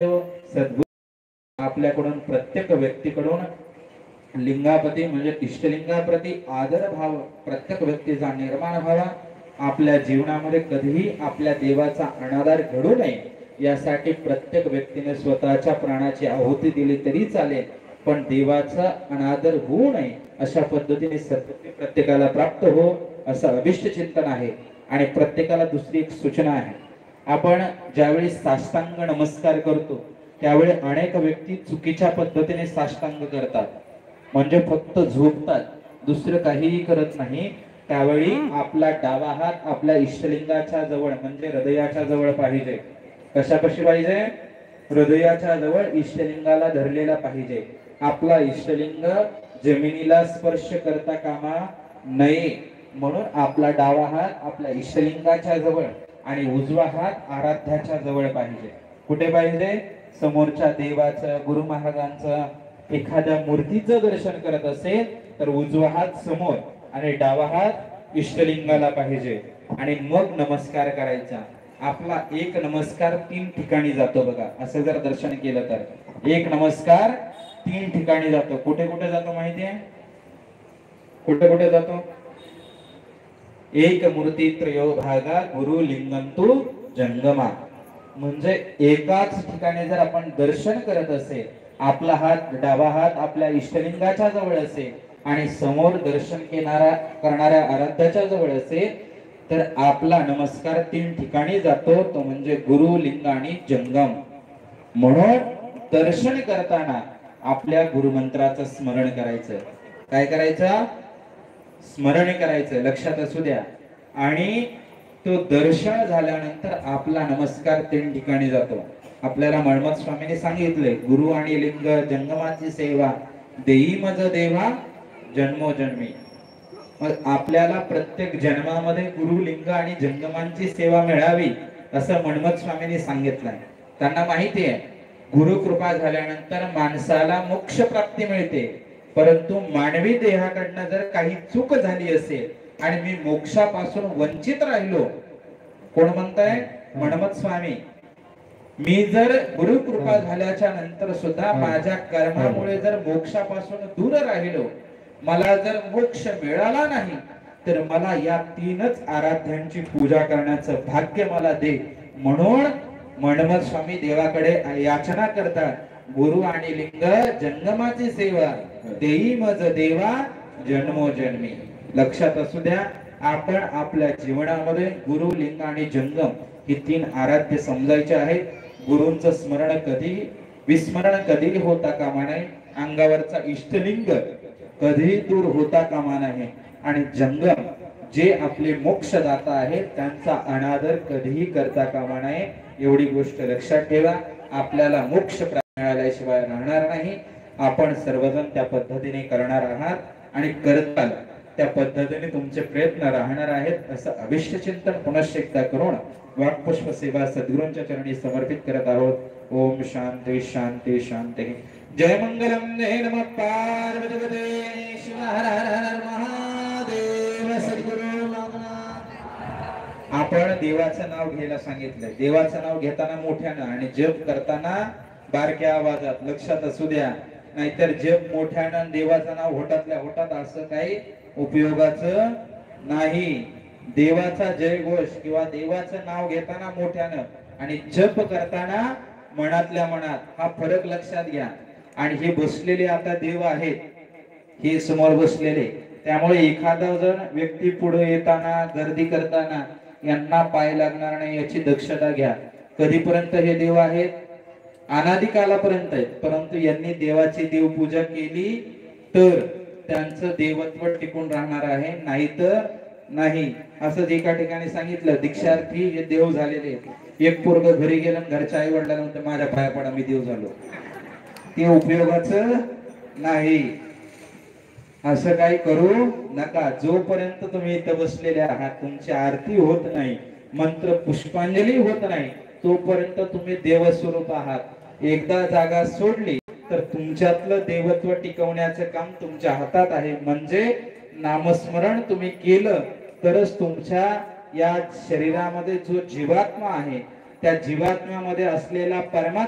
सद्गुरू आपल्याकडून प्रत्येक व्यक्तीकडून लिंगाप्रती म्हणजे इष्टलिंगाप्रती आदर भाव प्रत्येक व्यक्तीचा निर्माण व्हावा। आपल्या जीवनामध्ये कधीही आपल्या देवाचा अनादर घडू नये यासाठी प्रत्येक व्यक्तीने स्वतःच्या प्राणाची आहुती दिली तरी चालेल, पण देवाचा अनादर होऊ नये अशा पद्धतीने सद्गती प्रत्येकाला प्राप्त हो असं अभिष्ट चिंतन आहे। आणि प्रत्येकाला दुसरी एक सूचना आहे, आपण ज्यावेळी साष्टांग नमस्कार करतो त्यावेळी अनेक व्यक्ती चुकीच्या पद्धतीने साष्टांग करतात, म्हणजे फक्त झोपतात, दुसरं काहीही करत नाही। त्यावेळी आपला डावा हात आपल्या इष्टलिंगाच्या जवळ म्हणजे हृदयाच्या जवळ पाहिजे। कशापाशी पाहिजे? हृदयाच्या जवळ इष्टलिंगाला धरलेला पाहिजे। आपला इष्टलिंग जमिनीला स्पर्श करता कामा नये म्हणून आपला डावा हात आपल्या इष्टलिंगाच्या जवळ आणि उजवा हात आराध्याच्या जवळ पाहिजे। कुठे पाहिजे? समोरच्या देवाचं, गुरु महाराजांचं, एखाद्या मूर्तीचं दर्शन करत असेल तर उजवा हात समोर आणि डावा हात इष्टलिंगाला पाहिजे आणि मग नमस्कार करायचा। आपला एक नमस्कार 3 ठिकाणी जातो बघा, असं जर दर्शन केलं तर एक नमस्कार 3 ठिकाणी जातो। कुठे कुठे जातो माहितीये? कुठे कुठे जातो? एक मूर्ती त्रयो भागा गुरु लिंगंतु जंगमा, म्हणजे एकाच ठिकाणी जर आपण दर्शन करत असेल, आपला हात डावा हात आपल्या इष्टलिंगाच्या जवळ असेल आणि समोर दर्शन करणाऱ्या आराध्याच्या जवळ असेल तर आपला नमस्कार 3 ठिकाणी जातो, तो म्हणजे गुरु लिंग आणि जंगम। म्हणून दर्शन करताना आपल्या गुरुमंत्राचं स्मरण करायचं। काय करायचं? स्मरण करायचं, लक्षात असू द्या। आणि तो दर्शन झाल्यानंतर आपला नमस्कार 3 ठिकाणी जातो। आपल्याला मळमत स्वामींनी सांगितले, गुरु आणि लिंग जंगमाची सेवा देई मज देवा जन्मोजन्मी। मग आपल्याला प्रत्येक जन्मामध्ये गुरु लिंग आणि जंगमांची सेवा मिळावी असं मळमत स्वामींनी सांगितलंय। त्यांना माहिती आहे गुरु कृपा झाल्यानंतर माणसाला मोक्ष प्राप्ती मिळते, परंतु मानवी देहाकडनं जर काही चूक झाली असेल आणि मी मोक्षापासून वंचित राहिलो, कोण म्हणताय? मन्मथ स्वामी। मी जर गुरु कृपा झाल्याच्या नंतर सुद्धा माझ्या कर्मामुळे जर मोक्षापासून दूर राहिलो, मला जर मोक्ष मिळाला नाही तर मला या 3च आराध्यांची पूजा करण्याचं भाग्य मला दे। म्हणून मन्मथ स्वामी देवाकडे याचना करतात, गुरु आणि लिंग जंगमाची सेवा देई मज देवा जन्मोजन्मी। लक्षात असू द्या, आपण आपल्या जीवनामध्ये गुरु लिंग आणि जंगम ही 3 आराध्य समजायचे आहेत। गुरूंचं स्मरण कधी विस्मरण कधी होता कामा नये, अंगावरचा इष्टलिंग कधी दूर होता कामा नये आणि जंगम जे आपले मोक्षदाता आहेत त्यांचा अनादर कधीही करता कामा नये। एवढी गोष्ट लक्षात ठेवा, आपल्याला मोक्ष मिळाल्याशिवाय राहणार नाही। आपण सर्वजण त्या पद्धतीने करणार आहात आणि करताल त्या पद्धतीने तुमचे प्रयत्न राहणार आहेत असं अभिष्ट चिंतन पुनश्च एकदा करून वाक्पुष्प सेवा सद्गुरूंच्या चरणी समर्पित करत आहोत। ओम शांती शांती शांती। जय मंगलम जय नमः पार्वती शिव हर हर हर महादेव। सद्गुरु आपण देवाचं नाव घ्यायला सांगितलंय, देवाचं नाव घेताना मोठ्यानं आणि जप करताना बारक्या आवाजात, लक्षात असू द्या। नाहीतर जप मोठ्यानं देवाचं नाव होटातल्या होटात असं काही उपयोगाचं नाही। देवाचा जयघोष किंवा देवाचं नाव घेताना मोठ्यानं आणि जप करताना मनातल्या मनात, हा फरक लक्षात घ्या। आणि हे बसलेले आता देव आहेत, हे समोर बसलेले, त्यामुळे एखादा जण व्यक्ती पुढे येताना गर्दी करताना यांना पाय लागणार नाही याची दक्षता घ्या। कधीपर्यंत हे देव आहेत? अनादी कालापर्यंत आहेत, परंतु यांनी देवाची देवपूजा केली तर त्यांचं देवत्व टिकून राहणार आहे, नाहीतर नाही। असंच एका ठिकाणी सांगितलं, दीक्षार्थी हे देव झालेले आहेत। एक पोरग घरी गेलं, घरच्या आई वडिलांना माझ्या पाया पडा मी देव झालो, ते उपयोगाचं नाही। असं काही करू नका। जोपर्यंत तुम्ही इथं बसलेले आहात, तुमची आरती होत नाही, मंत्र पुष्पांजली होत नाही, तोपर्यंत तुम्ही देवस्वरूप आहात। एकदा जागा सोडली तर तुमच्यातलं देवत्व टिकवण्याचं काम तुमच्या हातात आहे। म्हणजे नामस्मरण तुम्ही केलं तरच तुमच्या या शरीरामध्ये जो जीवात्मा आहे त्या जीवात्म्यामध्ये असलेला परमात्मा